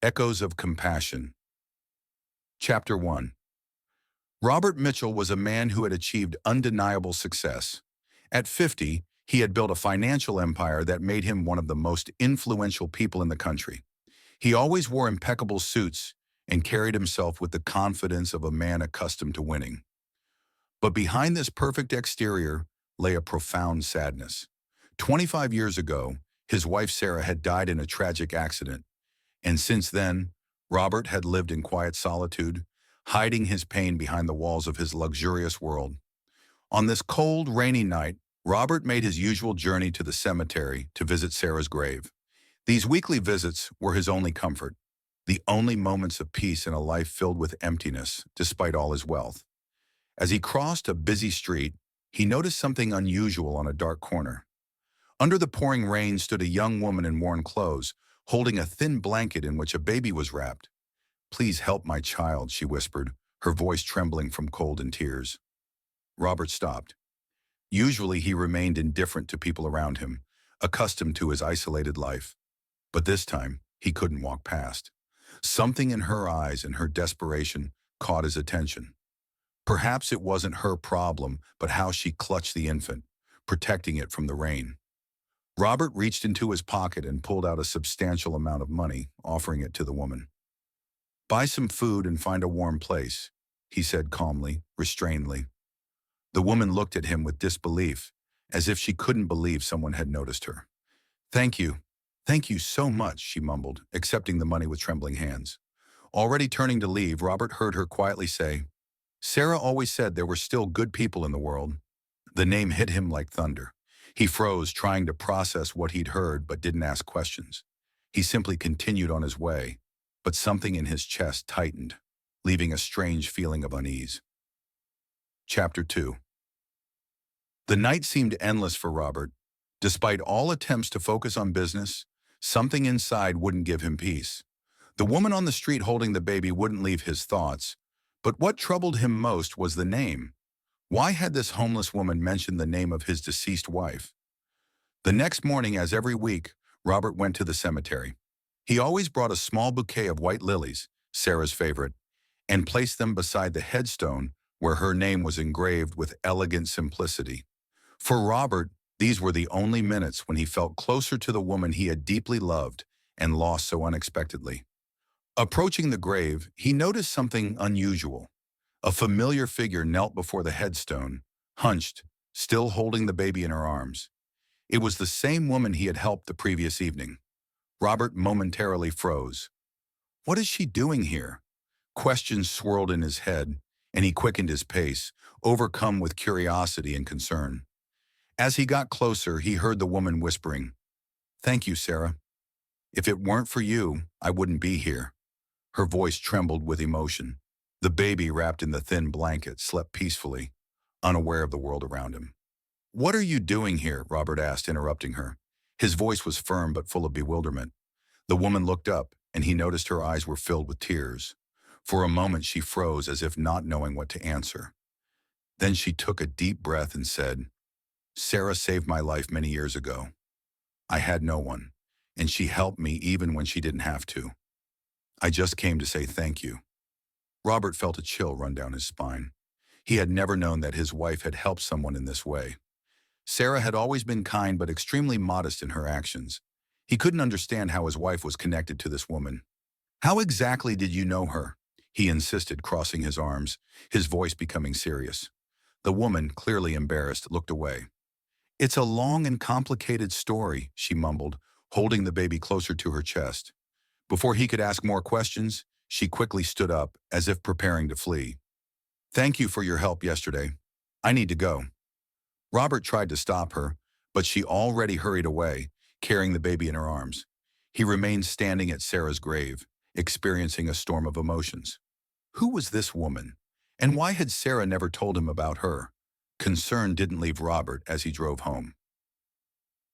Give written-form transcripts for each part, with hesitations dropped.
Echoes of Compassion. Chapter 1. Robert Mitchell was a man who had achieved undeniable success. At 50, he had built a financial empire that made him one of the most influential people in the country. He always wore impeccable suits and carried himself with the confidence of a man accustomed to winning. But behind this perfect exterior lay a profound sadness. 25 years ago, his wife Sarah had died in a tragic accident. And since then, Robert had lived in quiet solitude, hiding his pain behind the walls of his luxurious world. On this cold, rainy night, Robert made his usual journey to the cemetery to visit Sarah's grave. These weekly visits were his only comfort, the only moments of peace in a life filled with emptiness, despite all his wealth. As he crossed a busy street, he noticed something unusual on a dark corner. Under the pouring rain stood a young woman in worn clothes, holding a thin blanket in which a baby was wrapped. "Please help my child," she whispered, her voice trembling from cold and tears. Robert stopped. Usually he remained indifferent to people around him, accustomed to his isolated life. But this time, he couldn't walk past. Something in her eyes and her desperation caught his attention. Perhaps it wasn't her problem, but how she clutched the infant, protecting it from the rain. Robert reached into his pocket and pulled out a substantial amount of money, offering it to the woman. "Buy some food and find a warm place," he said calmly, restrainedly. The woman looked at him with disbelief, as if she couldn't believe someone had noticed her. "Thank you. Thank you so much," she mumbled, accepting the money with trembling hands. Already turning to leave, Robert heard her quietly say, "Sarah always said there were still good people in the world." The name hit him like thunder. He froze, trying to process what he'd heard, but didn't ask questions. He simply continued on his way, but something in his chest tightened, leaving a strange feeling of unease. Chapter 2. The night seemed endless for Robert. Despite all attempts to focus on business, something inside wouldn't give him peace. The woman on the street holding the baby wouldn't leave his thoughts, but what troubled him most was the name. Why had this homeless woman mentioned the name of his deceased wife? The next morning, as every week, Robert went to the cemetery. He always brought a small bouquet of white lilies, Sarah's favorite, and placed them beside the headstone where her name was engraved with elegant simplicity. For Robert, these were the only minutes when he felt closer to the woman he had deeply loved and lost so unexpectedly. Approaching the grave, he noticed something unusual. A familiar figure knelt before the headstone, hunched, still holding the baby in her arms. It was the same woman he had helped the previous evening. Robert momentarily froze. What is she doing here? Questions swirled in his head, and he quickened his pace, overcome with curiosity and concern. As he got closer, he heard the woman whispering, "Thank you, Sarah. If it weren't for you, I wouldn't be here." Her voice trembled with emotion. The baby, wrapped in the thin blanket, slept peacefully, unaware of the world around him. "What are you doing here?" Robert asked, interrupting her. His voice was firm but full of bewilderment. The woman looked up, and he noticed her eyes were filled with tears. For a moment she froze, as if not knowing what to answer. Then she took a deep breath and said, "Sarah saved my life many years ago. I had no one, and she helped me even when she didn't have to. I just came to say thank you." Robert felt a chill run down his spine. He had never known that his wife had helped someone in this way. Sarah had always been kind but extremely modest in her actions. He couldn't understand how his wife was connected to this woman. "How exactly did you know her?" he insisted, crossing his arms, his voice becoming serious. The woman, clearly embarrassed, looked away. "It's a long and complicated story," she mumbled, holding the baby closer to her chest. Before he could ask more questions, she quickly stood up, as if preparing to flee. "Thank you for your help yesterday. I need to go." Robert tried to stop her, but she already hurried away, carrying the baby in her arms. He remained standing at Sarah's grave, experiencing a storm of emotions. Who was this woman? And why had Sarah never told him about her? Concern didn't leave Robert as he drove home.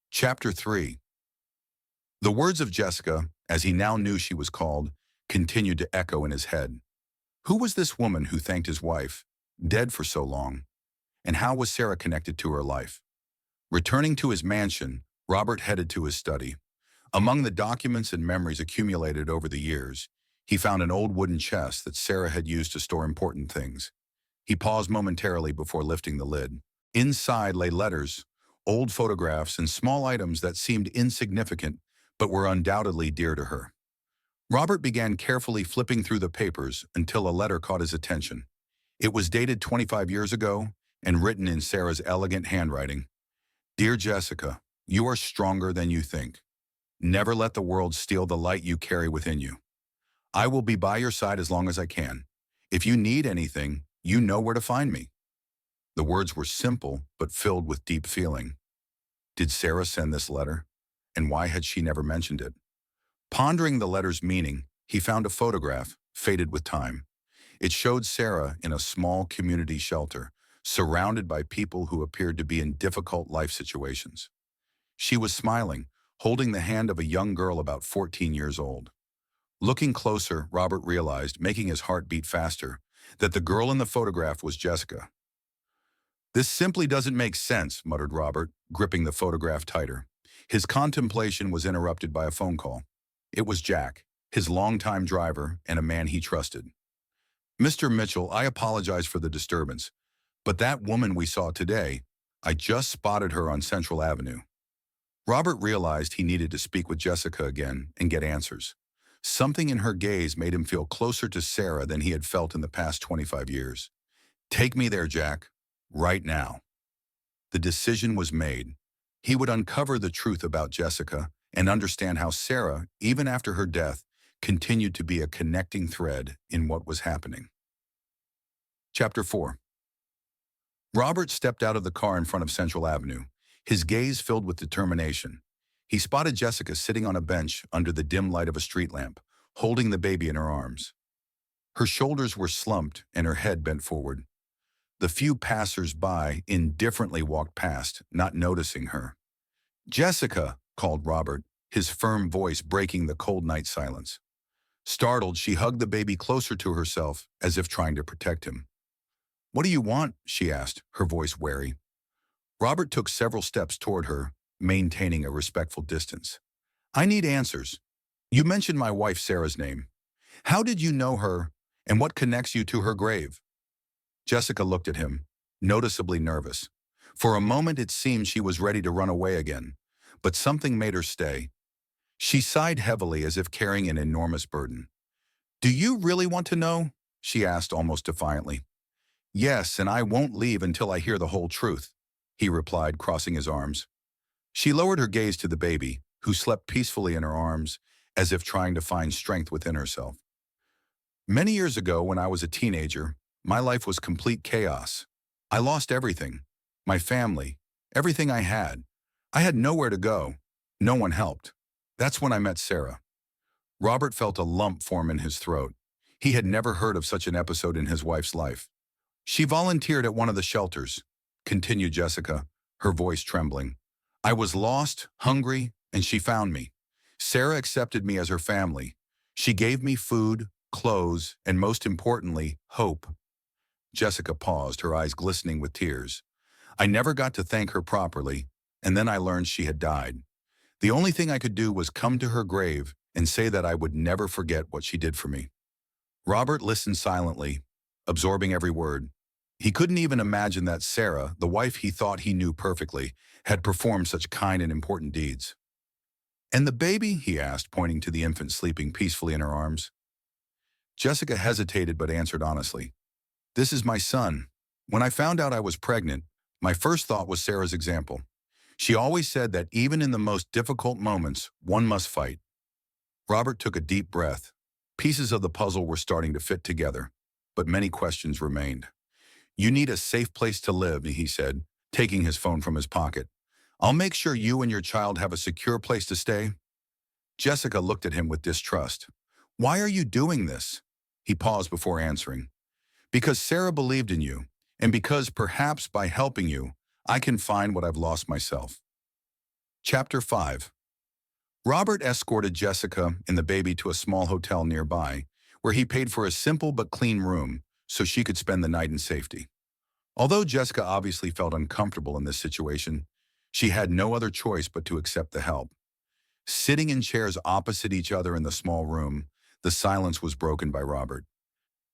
Chapter 3. The words of Jessica, as he now knew she was called, continued to echo in his head. Who was this woman who thanked his wife, dead for so long? And how was Sarah connected to her life? Returning to his mansion, Robert headed to his study. Among the documents and memories accumulated over the years, he found an old wooden chest that Sarah had used to store important things. He paused momentarily before lifting the lid. Inside lay letters, old photographs, and small items that seemed insignificant but were undoubtedly dear to her. Robert began carefully flipping through the papers until a letter caught his attention. It was dated 25 years ago and written in Sarah's elegant handwriting. Dear Jessica, you are stronger than you think. Never let the world steal the light you carry within you. I will be by your side as long as I can. If you need anything, you know where to find me. The words were simple, but filled with deep feeling. Did Sarah send this letter? And why had she never mentioned it? Pondering the letter's meaning, he found a photograph, faded with time. It showed Sarah in a small community shelter, surrounded by people who appeared to be in difficult life situations. She was smiling, holding the hand of a young girl about 14 years old. Looking closer, Robert realized, making his heart beat faster, that the girl in the photograph was Jessica. This simply doesn't make sense, muttered Robert, gripping the photograph tighter. His contemplation was interrupted by a phone call. It was Jack, his longtime driver and a man he trusted. Mr. Mitchell, I apologize for the disturbance, but that woman we saw today, I just spotted her on Central Avenue. Robert realized he needed to speak with Jessica again and get answers. Something in her gaze made him feel closer to Sarah than he had felt in the past 25 years. Take me there, Jack, right now. The decision was made. He would uncover the truth about Jessica and understand how Sarah, even after her death, continued to be a connecting thread in what was happening. Chapter 4. Robert stepped out of the car in front of Central Avenue, his gaze filled with determination. He spotted Jessica sitting on a bench under the dim light of a street lamp, holding the baby in her arms. Her shoulders were slumped and her head bent forward. The few passers-by indifferently walked past, not noticing her. Jessica, called Robert, his firm voice breaking the cold night silence. Startled, she hugged the baby closer to herself, as if trying to protect him. What do you want? She asked, her voice wary. Robert took several steps toward her, maintaining a respectful distance. I need answers. You mentioned my wife Sarah's name. How did you know her, and what connects you to her grave? Jessica looked at him, noticeably nervous. For a moment it seemed she was ready to run away again, but something made her stay. She sighed heavily as if carrying an enormous burden. Do you really want to know? She asked almost defiantly. Yes, and I won't leave until I hear the whole truth, he replied, crossing his arms. She lowered her gaze to the baby, who slept peacefully in her arms, as if trying to find strength within herself. Many years ago, when I was a teenager, my life was complete chaos. I lost everything. My family, everything I had. I had nowhere to go. No one helped. That's when I met Sarah. Robert felt a lump form in his throat. He had never heard of such an episode in his wife's life. She volunteered at one of the shelters, continued Jessica, her voice trembling. I was lost, hungry, and she found me. Sarah accepted me as her family. She gave me food, clothes, and most importantly, hope. Jessica paused, her eyes glistening with tears. I never got to thank her properly, and then I learned she had died. The only thing I could do was come to her grave and say that I would never forget what she did for me. Robert listened silently, absorbing every word. He couldn't even imagine that Sarah, the wife he thought he knew perfectly, had performed such kind and important deeds. And the baby? He asked, pointing to the infant sleeping peacefully in her arms. Jessica hesitated but answered honestly. This is my son. When I found out I was pregnant, my first thought was Sarah's example. She always said that even in the most difficult moments, one must fight. Robert took a deep breath. Pieces of the puzzle were starting to fit together, but many questions remained. You need a safe place to live, he said, taking his phone from his pocket. I'll make sure you and your child have a secure place to stay. Jessica looked at him with distrust. Why are you doing this? He paused before answering. Because Sarah believed in you, and because perhaps by helping you, I can find what I've lost myself. Chapter 5. Robert escorted Jessica and the baby to a small hotel nearby, where he paid for a simple but clean room so she could spend the night in safety. Although Jessica obviously felt uncomfortable in this situation, she had no other choice but to accept the help. Sitting in chairs opposite each other in the small room, the silence was broken by Robert.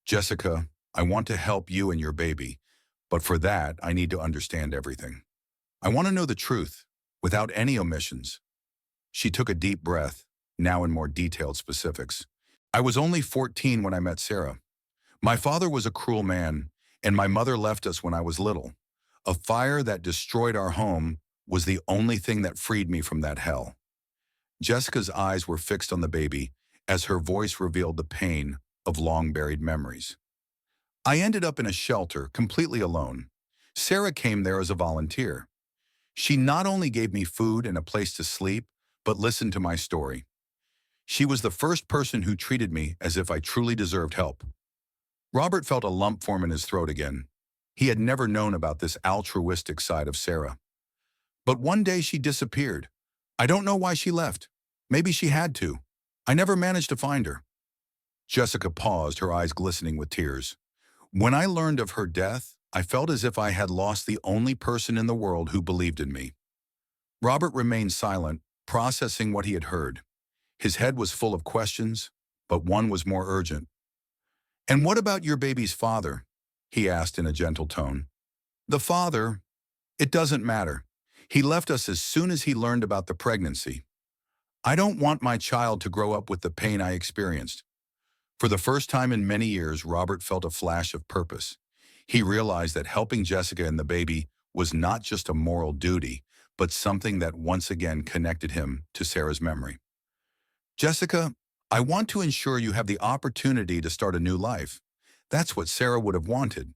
Jessica, I want to help you and your baby, but for that, I need to understand everything. I want to know the truth, without any omissions. She took a deep breath, now in more detailed specifics. I was only 14 when I met Sarah. My father was a cruel man, and my mother left us when I was little. A fire that destroyed our home was the only thing that freed me from that hell. Jessica's eyes were fixed on the baby as her voice revealed the pain of long-buried memories. I ended up in a shelter, completely alone. Sarah came there as a volunteer. She not only gave me food and a place to sleep, but listened to my story. She was the first person who treated me as if I truly deserved help. Robert felt a lump form in his throat again. He had never known about this altruistic side of Sarah. But one day she disappeared. I don't know why she left. Maybe she had to. I never managed to find her. Jessica paused, her eyes glistening with tears. When I learned of her death, I felt as if I had lost the only person in the world who believed in me. Robert remained silent, processing what he had heard. His head was full of questions, but one was more urgent. "And what about your baby's father?" he asked in a gentle tone. "The father, it doesn't matter. He left us as soon as he learned about the pregnancy. I don't want my child to grow up with the pain I experienced." For the first time in many years, Robert felt a flash of purpose. He realized that helping Jessica and the baby was not just a moral duty, but something that once again connected him to Sarah's memory. "Jessica, I want to ensure you have the opportunity to start a new life. That's what Sarah would have wanted."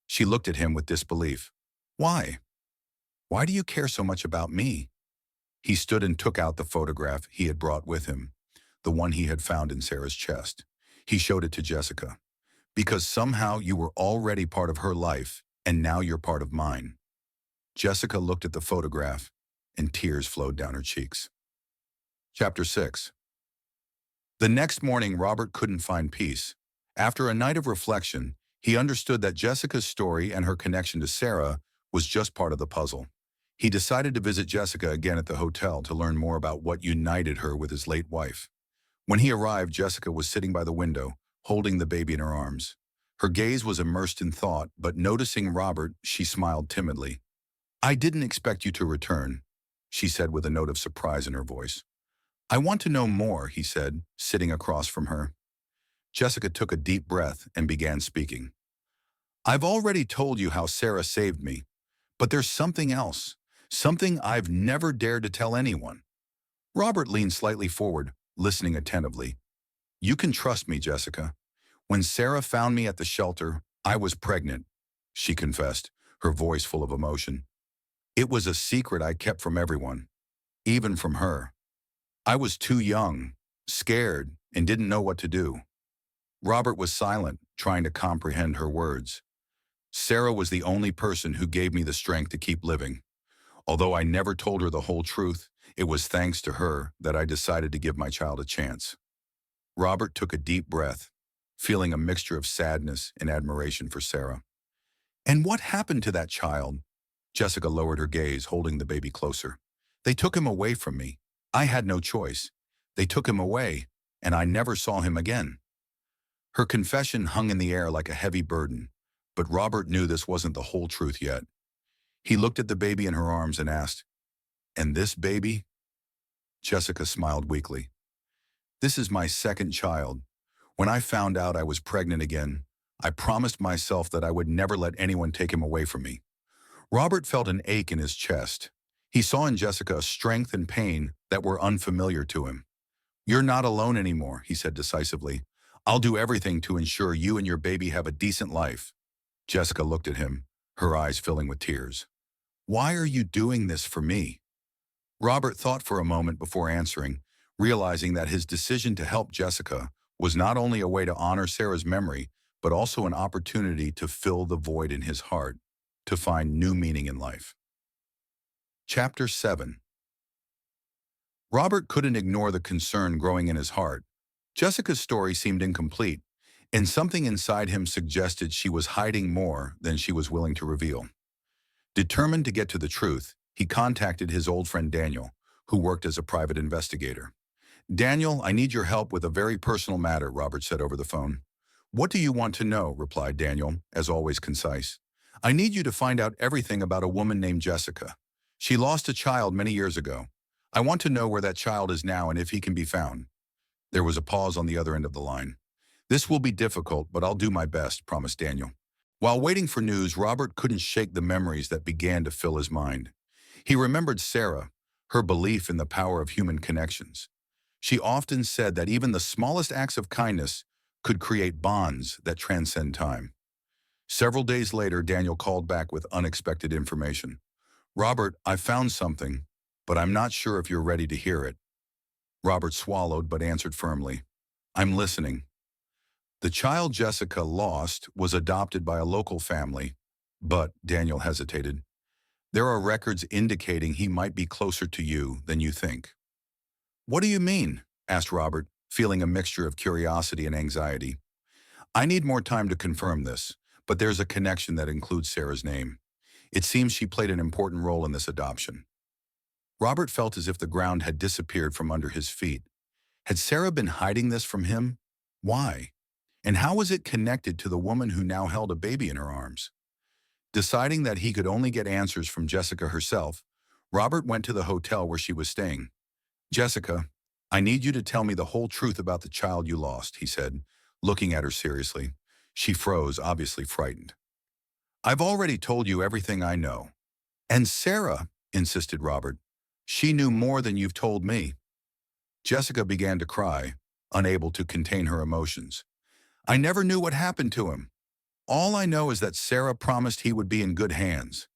She looked at him with disbelief. "Why? Why do you care so much about me?" He stood and took out the photograph he had brought with him, the one he had found in Sarah's chest. He showed it to Jessica. "Because somehow you were already part of her life, and now you're part of mine." Jessica looked at the photograph, and tears flowed down her cheeks. Chapter 6. The next morning, Robert couldn't find peace. After a night of reflection, he understood that Jessica's story and her connection to Sarah was just part of the puzzle. He decided to visit Jessica again at the hotel to learn more about what united her with his late wife. When he arrived, Jessica was sitting by the window, holding the baby in her arms. Her gaze was immersed in thought, but noticing Robert, she smiled timidly. "I didn't expect you to return," she said with a note of surprise in her voice. "I want to know more," he said, sitting across from her. Jessica took a deep breath and began speaking. "I've already told you how Sarah saved me, but there's something else, something I've never dared to tell anyone." Robert leaned slightly forward, listening attentively. "You can trust me, Jessica. When Sarah found me at the shelter, I was pregnant," she confessed, her voice full of emotion. "It was a secret I kept from everyone, even from her. I was too young, scared, and didn't know what to do." Robert was silent, trying to comprehend her words. "Sarah was the only person who gave me the strength to keep living. Although I never told her the whole truth, it was thanks to her that I decided to give my child a chance." Robert took a deep breath, feeling a mixture of sadness and admiration for Sarah. "And what happened to that child?" Jessica lowered her gaze, holding the baby closer. "They took him away from me. I had no choice. They took him away, and I never saw him again." Her confession hung in the air like a heavy burden, but Robert knew this wasn't the whole truth yet. He looked at the baby in her arms and asked, "And this baby?" Jessica smiled weakly. "This is my second child. When I found out I was pregnant again, I promised myself that I would never let anyone take him away from me." Robert felt an ache in his chest. He saw in Jessica a strength and pain that were unfamiliar to him. "You're not alone anymore," he said decisively. "I'll do everything to ensure you and your baby have a decent life." Jessica looked at him, her eyes filling with tears. "Why are you doing this for me?" Robert thought for a moment before answering, realizing that his decision to help Jessica was not only a way to honor Sarah's memory, but also an opportunity to fill the void in his heart, to find new meaning in life. Chapter 7. Robert couldn't ignore the concern growing in his heart. Jessica's story seemed incomplete, and something inside him suggested she was hiding more than she was willing to reveal. Determined to get to the truth, he contacted his old friend Daniel, who worked as a private investigator. "Daniel, I need your help with a very personal matter," Robert said over the phone. "What do you want to know?" replied Daniel, as always concise. "I need you to find out everything about a woman named Jessica. She lost a child many years ago. I want to know where that child is now and if he can be found." There was a pause on the other end of the line. "This will be difficult, but I'll do my best," promised Daniel. While waiting for news, Robert couldn't shake the memories that began to fill his mind. He remembered Sarah, her belief in the power of human connections. She often said that even the smallest acts of kindness could create bonds that transcend time. Several days later, Daniel called back with unexpected information. "Robert, I found something, but I'm not sure if you're ready to hear it." Robert swallowed but answered firmly, "I'm listening." The child Jessica lost was adopted by a local family, but Daniel hesitated. "There are records indicating he might be closer to you than you think." "What do you mean?" asked Robert, feeling a mixture of curiosity and anxiety. "I need more time to confirm this, but there's a connection that includes Sarah's name. It seems she played an important role in this adoption." Robert felt as if the ground had disappeared from under his feet. Had Sarah been hiding this from him? Why? And how was it connected to the woman who now held a baby in her arms? Deciding that he could only get answers from Jessica herself, Robert went to the hotel where she was staying. "Jessica, I need you to tell me the whole truth about the child you lost," he said, looking at her seriously. She froze, obviously frightened. "I've already told you everything I know." "And Sarah," insisted Robert. "She knew more than you've told me." Jessica began to cry, unable to contain her emotions. "I never knew what happened to him. All I know is that Sarah promised he would be in good hands."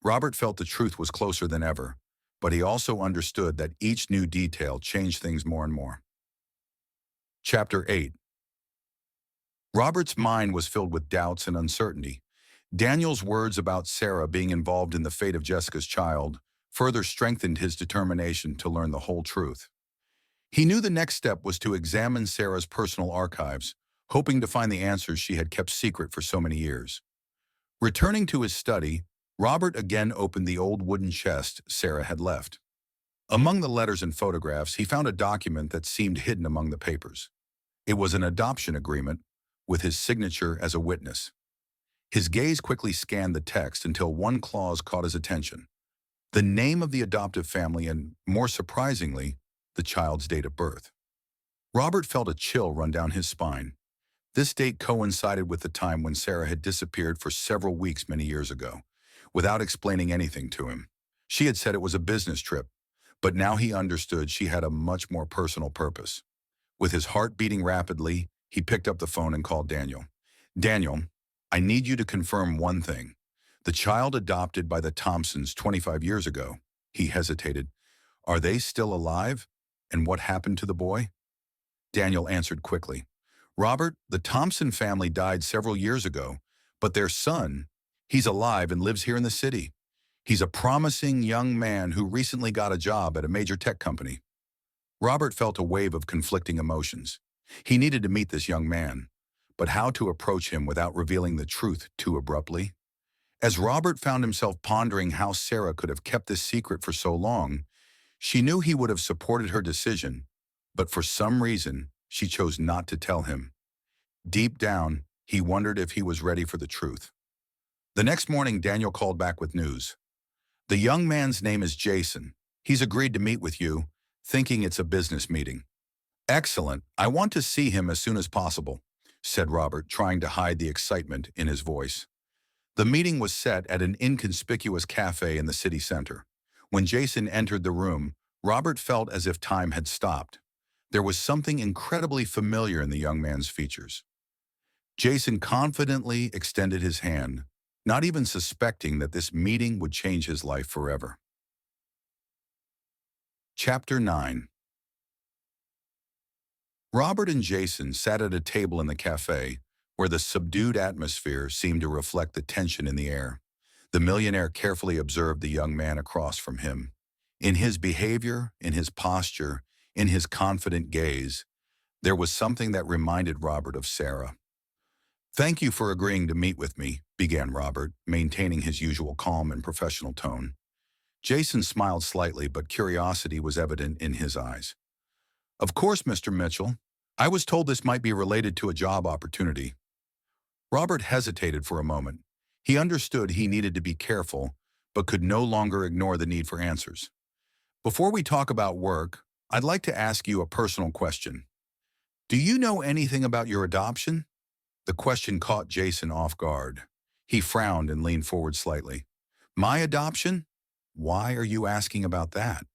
Robert felt the truth was closer than ever, but he also understood that each new detail changed things more and more. Chapter 8. Robert's mind was filled with doubts and uncertainty. Daniel's words about Sarah being involved in the fate of Jessica's child further strengthened his determination to learn the whole truth. He knew the next step was to examine Sarah's personal archives, hoping to find the answers she had kept secret for so many years. Returning to his study, Robert again opened the old wooden chest Sarah had left. Among the letters and photographs, he found a document that seemed hidden among the papers. It was an adoption agreement, with his signature as a witness. His gaze quickly scanned the text until one clause caught his attention: the name of the adoptive family and, more surprisingly, the child's date of birth. Robert felt a chill run down his spine. This date coincided with the time when Sarah had disappeared for several weeks many years ago, without explaining anything to him. She had said it was a business trip, but now he understood she had a much more personal purpose. With his heart beating rapidly, he picked up the phone and called Daniel. "Daniel, I need you to confirm one thing. The child adopted by the Thompsons 25 years ago," he hesitated, "are they still alive? And what happened to the boy?" Daniel answered quickly. "Robert, the Thompson family died several years ago, but their son, he's alive and lives here in the city. He's a promising young man who recently got a job at a major tech company." Robert felt a wave of conflicting emotions. He needed to meet this young man, but how to approach him without revealing the truth too abruptly? As Robert found himself pondering how Sarah could have kept this secret for so long, she knew he would have supported her decision, but for some reason, she chose not to tell him. Deep down, he wondered if he was ready for the truth. The next morning, Daniel called back with news. "The young man's name is Jason. He's agreed to meet with you, thinking it's a business meeting." "Excellent. I want to see him as soon as possible," said Robert, trying to hide the excitement in his voice. The meeting was set at an inconspicuous cafe in the city center. When Jason entered the room, Robert felt as if time had stopped. There was something incredibly familiar in the young man's features. Jason confidently extended his hand, not even suspecting that this meeting would change his life forever. Chapter 9. Robert and Jason sat at a table in the cafe, where the subdued atmosphere seemed to reflect the tension in the air. The millionaire carefully observed the young man across from him. In his behavior, in his posture, in his confident gaze, there was something that reminded Robert of Sarah. "Thank you for agreeing to meet with me," began Robert, maintaining his usual calm and professional tone. Jason smiled slightly, but curiosity was evident in his eyes. Of course, Mr. Mitchell. I was told this might be related to a job opportunity. Robert hesitated for a moment. He understood he needed to be careful, but could no longer ignore the need for answers. Before we talk about work, I'd like to ask you a personal question. Do you know anything about your adoption? The question caught Jason off guard. He frowned and leaned forward slightly. My adoption? Why are you asking about that?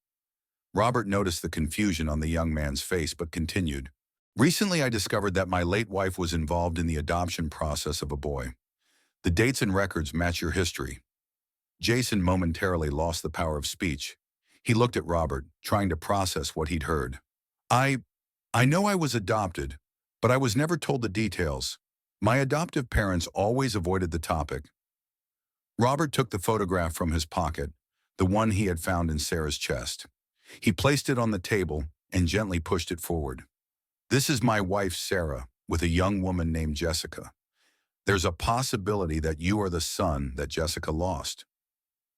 Robert noticed the confusion on the young man's face but continued. Recently, I discovered that my late wife was involved in the adoption process of a boy. The dates and records match your history. Jason momentarily lost the power of speech. He looked at Robert, trying to process what he'd heard. I know I was adopted, but I was never told the details. My adoptive parents always avoided the topic. Robert took the photograph from his pocket, the one he had found in Sarah's chest. He placed it on the table and gently pushed it forward. This is my wife, Sarah, with a young woman named Jessica. There's a possibility that you are the son that Jessica lost.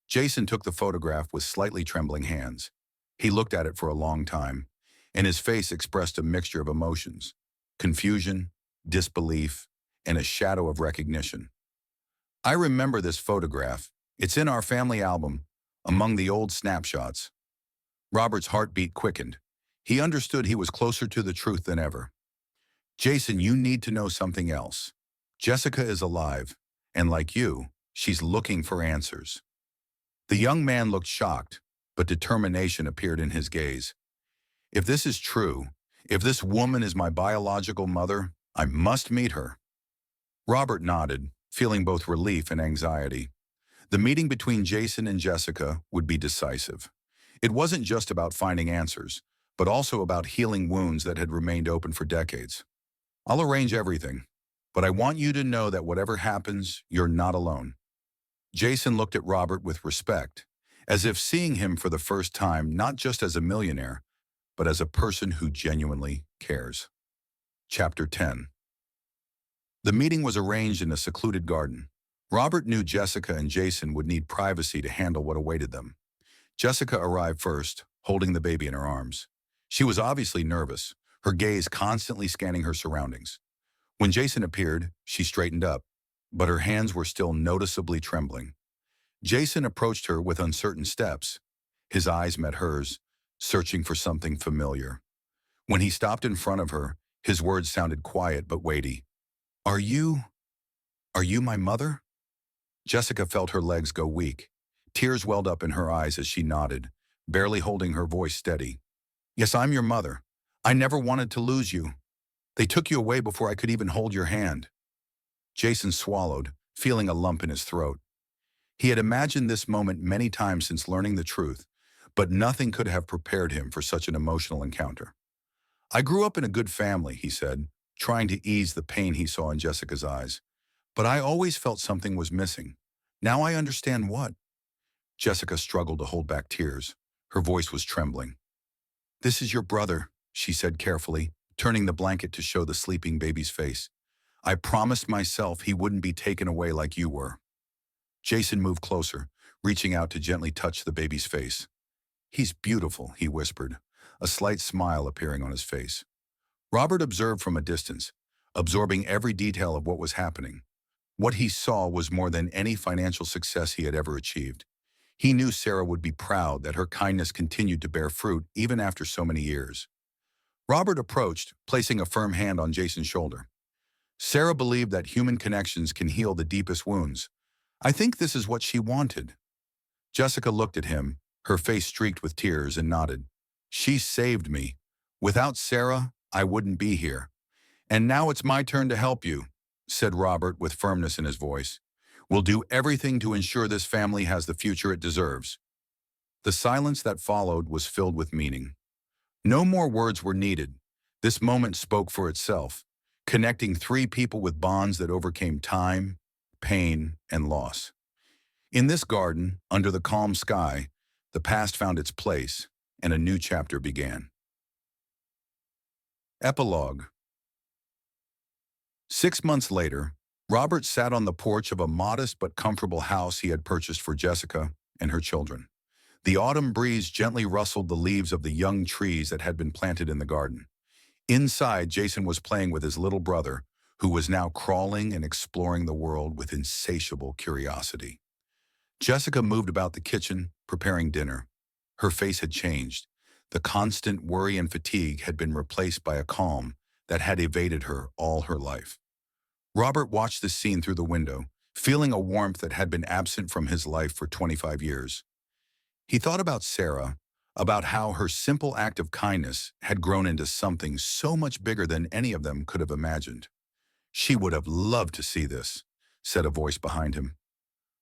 Jason took the photograph with slightly trembling hands. He looked at it for a long time, and his face expressed a mixture of emotions: confusion, disbelief, and a shadow of recognition. I remember this photograph. It's in our family album, among the old snapshots. Robert's heartbeat quickened. He understood he was closer to the truth than ever. Jason, you need to know something else. Jessica is alive, and like you, she's looking for answers. The young man looked shocked, but determination appeared in his gaze. If this is true, if this woman is my biological mother, I must meet her. Robert nodded, feeling both relief and anxiety. The meeting between Jason and Jessica would be decisive. It wasn't just about finding answers, but also about healing wounds that had remained open for decades. I'll arrange everything, but I want you to know that whatever happens, you're not alone. Jason looked at Robert with respect, as if seeing him for the first time not just as a millionaire, but as a person who genuinely cares. Chapter 10. The meeting was arranged in a secluded garden. Robert knew Jessica and Jason would need privacy to handle what awaited them. Jessica arrived first, holding the baby in her arms. She was obviously nervous, her gaze constantly scanning her surroundings. When Jason appeared, she straightened up, but her hands were still noticeably trembling. Jason approached her with uncertain steps. His eyes met hers, searching for something familiar. When he stopped in front of her, his words sounded quiet but weighty. Are you my mother? Jessica felt her legs go weak. Tears welled up in her eyes as she nodded, barely holding her voice steady. Yes, I'm your mother. I never wanted to lose you. They took you away before I could even hold your hand. Jason swallowed, feeling a lump in his throat. He had imagined this moment many times since learning the truth, but nothing could have prepared him for such an emotional encounter. I grew up in a good family, he said, trying to ease the pain he saw in Jessica's eyes. But I always felt something was missing. Now I understand what. Jessica struggled to hold back tears. Her voice was trembling. This is your brother, she said carefully, turning the blanket to show the sleeping baby's face. I promised myself he wouldn't be taken away like you were. Jason moved closer, reaching out to gently touch the baby's face. He's beautiful, he whispered, a slight smile appearing on his face. Robert observed from a distance, absorbing every detail of what was happening. What he saw was more than any financial success he had ever achieved. He knew Sarah would be proud that her kindness continued to bear fruit even after so many years. Robert approached, placing a firm hand on Jason's shoulder. Sarah believed that human connections can heal the deepest wounds. I think this is what she wanted. Jessica looked at him, her face streaked with tears, and nodded. She saved me. Without Sarah, I wouldn't be here. And now it's my turn to help you, said Robert with firmness in his voice. We'll do everything to ensure this family has the future it deserves. The silence that followed was filled with meaning. No more words were needed. This moment spoke for itself, connecting three people with bonds that overcame time, pain, and loss. In this garden, under the calm sky, the past found its place, and a new chapter began. Epilogue. 6 months later, Robert sat on the porch of a modest but comfortable house he had purchased for Jessica and her children. The autumn breeze gently rustled the leaves of the young trees that had been planted in the garden. Inside, Jason was playing with his little brother, who was now crawling and exploring the world with insatiable curiosity. Jessica moved about the kitchen, preparing dinner. Her face had changed. The constant worry and fatigue had been replaced by a calm that had evaded her all her life. Robert watched the scene through the window, feeling a warmth that had been absent from his life for 25 years. He thought about Sarah, about how her simple act of kindness had grown into something so much bigger than any of them could have imagined. She would have loved to see this, said a voice behind him.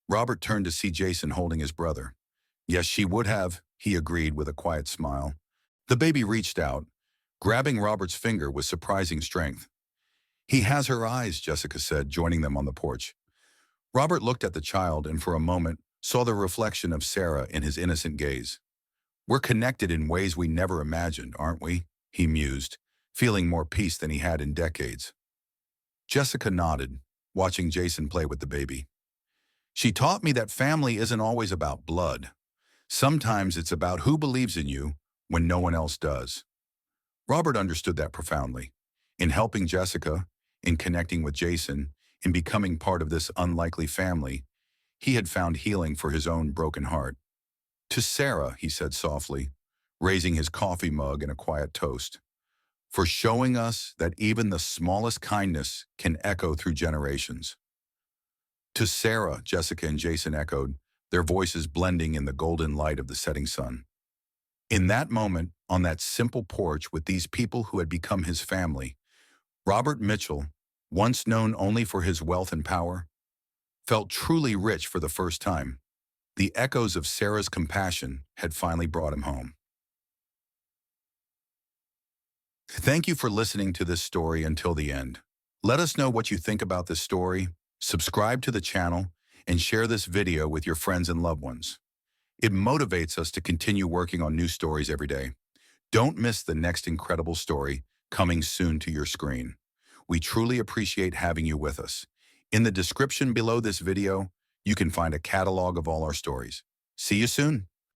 Robert turned to see Jason holding his brother. Yes, she would have, he agreed with a quiet smile. The baby reached out, grabbing Robert's finger with surprising strength. He has her eyes, Jessica said, joining them on the porch. Robert looked at the child and for a moment saw the reflection of Sarah in his innocent gaze. We're connected in ways we never imagined, aren't we? He mused, feeling more peace than he had in decades. Jessica nodded, watching Jason play with the baby. She taught me that family isn't always about blood. Sometimes it's about who believes in you when no one else does. Robert understood that profoundly. In helping Jessica, in connecting with Jason, in becoming part of this unlikely family, he had found healing for his own broken heart. To Sarah, he said softly, raising his coffee mug in a quiet toast, for showing us that even the smallest kindness can echo through generations. To Sarah, Jessica and Jason echoed, their voices blending in the golden light of the setting sun. In that moment, on that simple porch with these people who had become his family, Robert Mitchell, once known only for his wealth and power, felt truly rich for the first time. The echoes of Sarah's compassion had finally brought him home. Thank you for listening to this story until the end. Let us know what you think about this story, subscribe to the channel, and share this video with your friends and loved ones. It motivates us to continue working on new stories every day. Don't miss the next incredible story coming soon to your screen. We truly appreciate having you with us. In the description below this video, you can find a catalog of all our stories. See you soon.